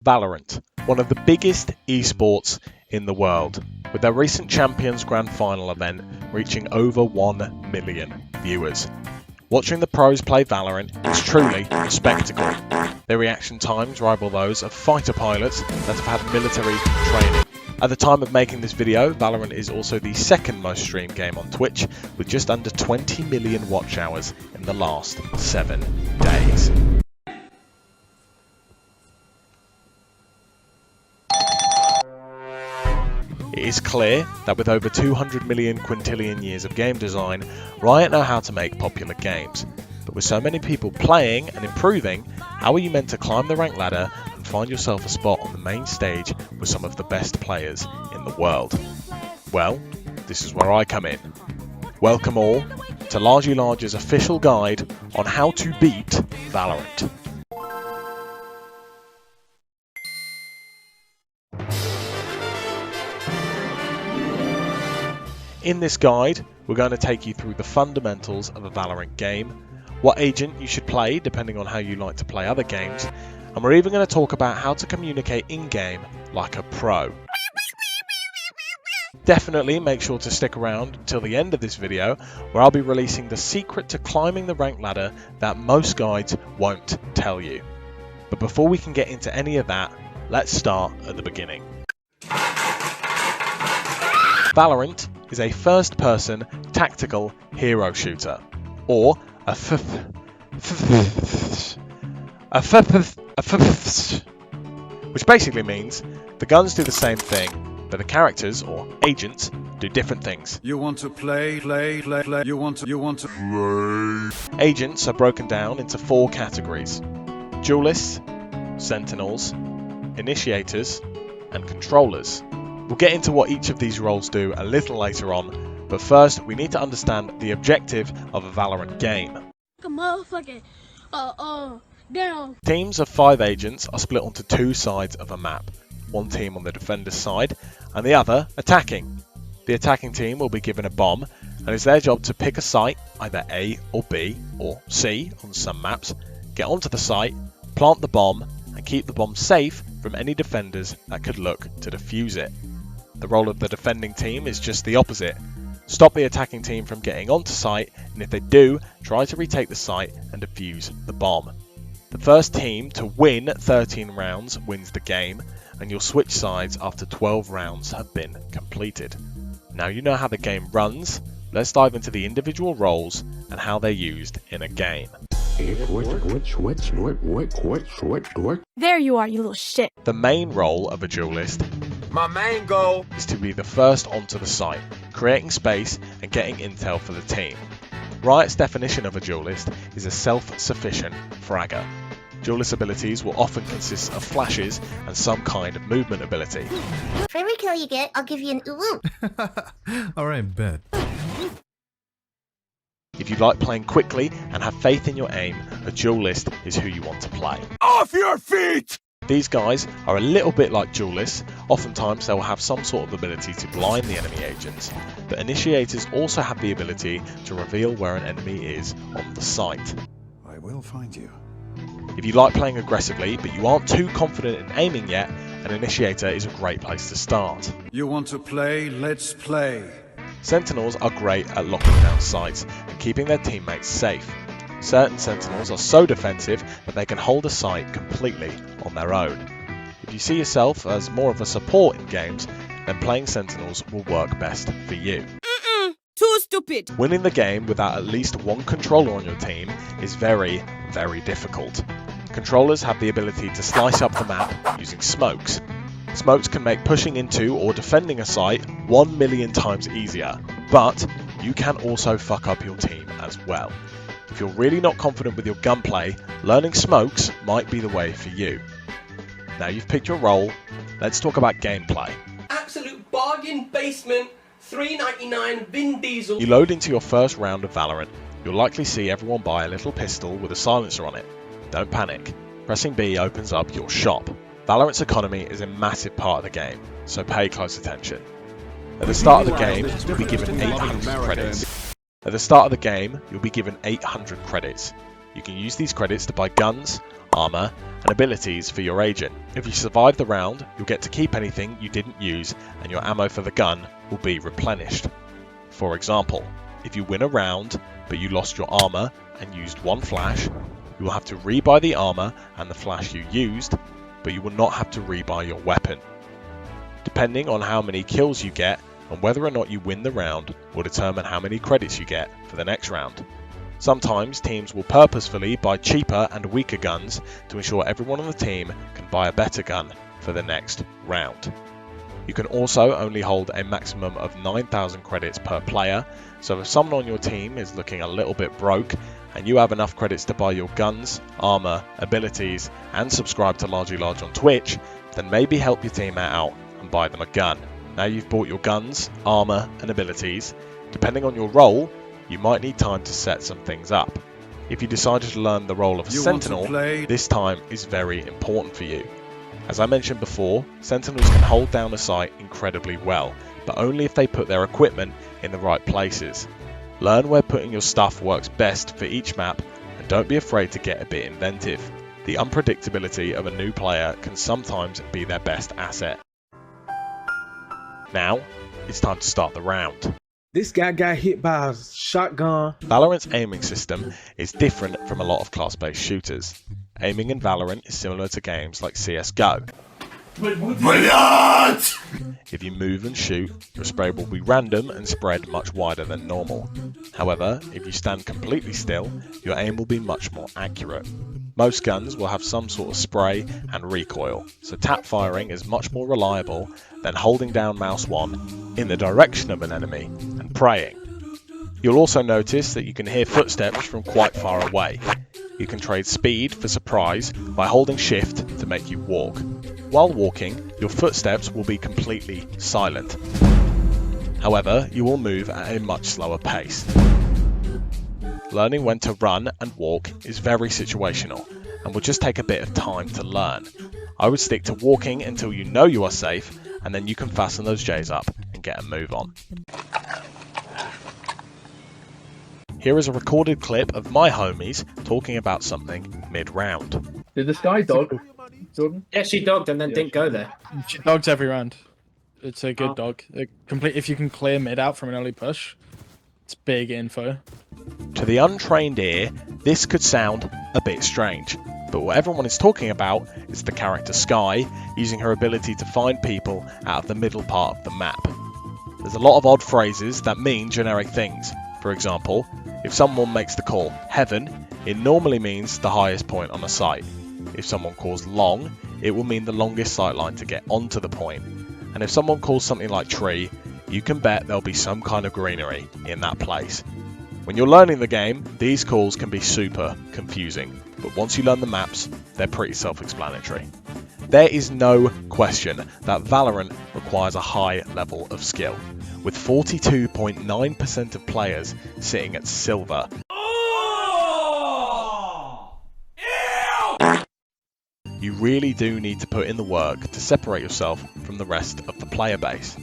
Valorant, one of the biggest esports in the world, with their recent Champions Grand Final event reaching over 1 million viewers. Watching the pros play Valorant is truly a spectacle. Their reaction times rival those of fighter pilots that have had military training. At the time of making this video, Valorant is also the second most streamed game on Twitch, with just under 20 million watch hours in the last 7 days. It is clear that with over 200 million quintillion years of game design, Riot know how to make popular games. But with so many people playing and improving, how are you meant to climb the rank ladder and find yourself a spot on the main stage with some of the best players in the world? Well, this is where I come in. Welcome all to Largy Large's official guide on how to beat Valorant. In this guide, we're going to take you through the fundamentals of a Valorant game, what agent you should play depending on how you like to play other games, and we're even going to talk about how to communicate in-game like a pro. Definitely make sure to stick around until the end of this video, where I'll be releasing the secret to climbing the rank ladder that most guides won't tell you. But before we can get into any of that, let's start at the beginning. Valorant is a first-person tactical hero shooter, or a which basically means the guns do the same thing, but the characters, or agents, do different things. You want to play, you want to play. Agents are broken down into 4 categories: duelists, sentinels, initiators, and controllers. We'll get into what each of these roles do a little later on, but first we need to understand the objective of a Valorant game. Teams of 5 agents are split onto 2 sides of a map, one team on the defender's side and the other attacking. The attacking team will be given a bomb, and it's their job to pick a site, either A or B or C on some maps, get onto the site, plant the bomb, and keep the bomb safe from any defenders that could look to defuse it. The role of the defending team is just the opposite. Stop the attacking team from getting onto site, and if they do, try to retake the site and defuse the bomb. The first team to win 13 rounds wins the game, and you'll switch sides after 12 rounds have been completed. Now you know how the game runs, let's dive into the individual roles and how they're used in a game. There you are, you little shit. The main role of a duelist is to be the first onto the site, creating space and getting intel for the team. Riot's definition of a duelist is a self-sufficient fragger. Duelist abilities will often consist of flashes and some kind of movement ability. For every kill you get, I'll give you an ooh. Alright, bet. If you like playing quickly and have faith in your aim, a duelist is who you want to play. Off your feet! These guys are a little bit like duelists. Oftentimes they will have some sort of ability to blind the enemy agents, but initiators also have the ability to reveal where an enemy is on the site. I will find you. If you like playing aggressively but you aren't too confident in aiming yet, an initiator is a great place to start. You want to play? Let's play. Sentinels are great at locking down sites and keeping their teammates safe. Certain Sentinels are so defensive that they can hold a site completely on their own. If you see yourself as more of a support in games, then playing Sentinels will work best for you. Too stupid. Winning the game without at least one controller on your team is very, very difficult. Controllers have the ability to slice up the map using smokes. Smokes can make pushing into or defending a site 1 million times easier, but you can also fuck up your team as well. If you're really not confident with your gunplay, learning smokes might be the way for you. Now you've picked your role, let's talk about gameplay. Absolute bargain basement, $3.99 Vin Diesel. You load into your first round of Valorant, you'll likely see everyone buy a little pistol with a silencer on it. Don't panic, pressing B opens up your shop. Valorant's economy is a massive part of the game, so pay close attention. At the start of the game, you'll be given 800 credits. You can use these credits to buy guns, armor, and abilities for your agent. If you survive the round, you'll get to keep anything you didn't use and your ammo for the gun will be replenished. For example, if you win a round but you lost your armor and used one flash, you will have to rebuy the armor and the flash you used, but you will not have to rebuy your weapon. Depending on how many kills you get and whether or not you win the round will determine how many credits you get for the next round. Sometimes teams will purposefully buy cheaper and weaker guns to ensure everyone on the team can buy a better gun for the next round. You can also only hold a maximum of 9,000 credits per player, so if someone on your team is looking a little bit broke and you have enough credits to buy your guns, armor, abilities and subscribe to Largely Large on Twitch, then maybe help your teammate out and buy them a gun. Now you've bought your guns, armor and abilities, depending on your role, you might need time to set some things up. If you decided to learn the role of a sentinel, this time is very important for you. As I mentioned before, sentinels can hold down a site incredibly well, but only if they put their equipment in the right places. Learn where putting your stuff works best for each map, and don't be afraid to get a bit inventive. The unpredictability of a new player can sometimes be their best asset. Now, it's time to start the round. This guy got hit by a shotgun. Valorant's aiming system is different from a lot of class-based shooters. Aiming in Valorant is similar to games like CSGO. If you move and shoot, your spray will be random and spread much wider than normal. However, if you stand completely still, your aim will be much more accurate. Most guns will have some sort of spray and recoil, so tap firing is much more reliable than holding down mouse 1 in the direction of an enemy and praying. You'll also notice that you can hear footsteps from quite far away. You can trade speed for surprise by holding shift to make you walk. While walking, your footsteps will be completely silent. However, you will move at a much slower pace. Learning when to run and walk is very situational and will just take a bit of time to learn. I would stick to walking until you know you are safe, and then you can fasten those J's up and get a move on. Here is a recorded clip of my homies talking about something mid-round. Did the sky dog, Jordan? Yeah, she dogged and then didn't go there. She dogs every round. It's a good dog. If you can clear mid out from an early push, it's big info. To the untrained ear, this could sound a bit strange, but what everyone is talking about is the character Skye using her ability to find people out of the middle part of the map. There's a lot of odd phrases that mean generic things. For example, if someone makes the call heaven, it normally means the highest point on a site. If someone calls long, it will mean the longest sight line to get onto the point. And if someone calls something like tree, you can bet there'll be some kind of greenery in that place. When you're learning the game, these calls can be super confusing, but once you learn the maps, they're pretty self-explanatory. There is no question that Valorant requires a high level of skill, with 42.9% of players sitting at silver. You really do need to put in the work to separate yourself from the rest of the player base.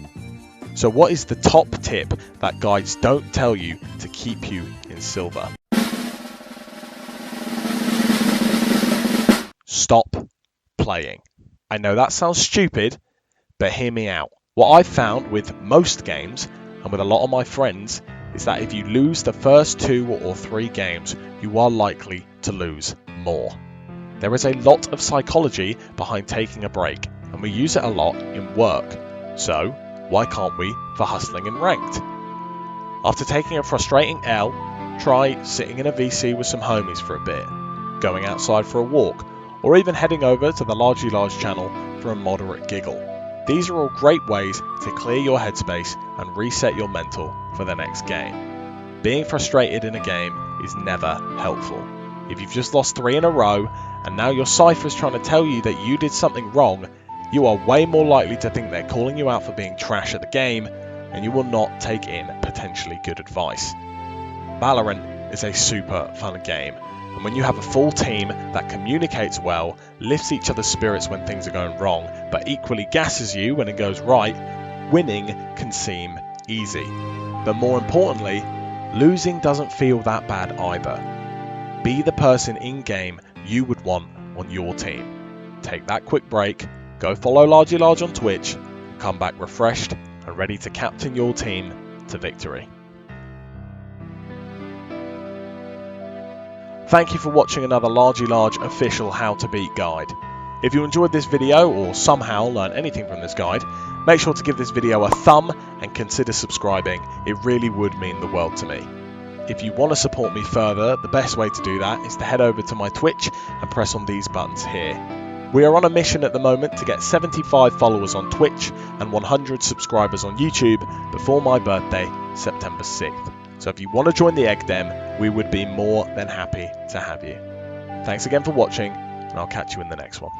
So what is the top tip that guides don't tell you to keep you in silver? Stop playing. I know that sounds stupid, but hear me out. What I've found with most games, and with a lot of my friends, is that if you lose the first 2 or 3 games, you are likely to lose more. There is a lot of psychology behind taking a break, and we use it a lot in work. So, why can't we for hustling and ranked? After taking a frustrating L, try sitting in a VC with some homies for a bit, going outside for a walk, or even heading over to the Largely Large channel for a moderate giggle. These are all great ways to clear your headspace and reset your mental for the next game. Being frustrated in a game is never helpful. If you've just lost 3 in a row, and now your cipher's trying to tell you that you did something wrong, you are way more likely to think they're calling you out for being trash at the game, and you will not take in potentially good advice. Valorant is a super fun game, and when you have a full team that communicates well, lifts each other's spirits when things are going wrong, but equally gasses you when it goes right, winning can seem easy. But more importantly, losing doesn't feel that bad either. Be the person in-game you would want on your team. Take that quick break, go follow Largy Large on Twitch, come back refreshed and ready to captain your team to victory. Thank you for watching another Largy Large official How to Beat guide. If you enjoyed this video or somehow learned anything from this guide, make sure to give this video a thumb and consider subscribing. It really would mean the world to me. If you want to support me further, the best way to do that is to head over to my Twitch and press on these buttons here. We are on a mission at the moment to get 75 followers on Twitch and 100 subscribers on YouTube before my birthday, September 6th. So if you want to join the Egg Den, we would be more than happy to have you. Thanks again for watching, and I'll catch you in the next one.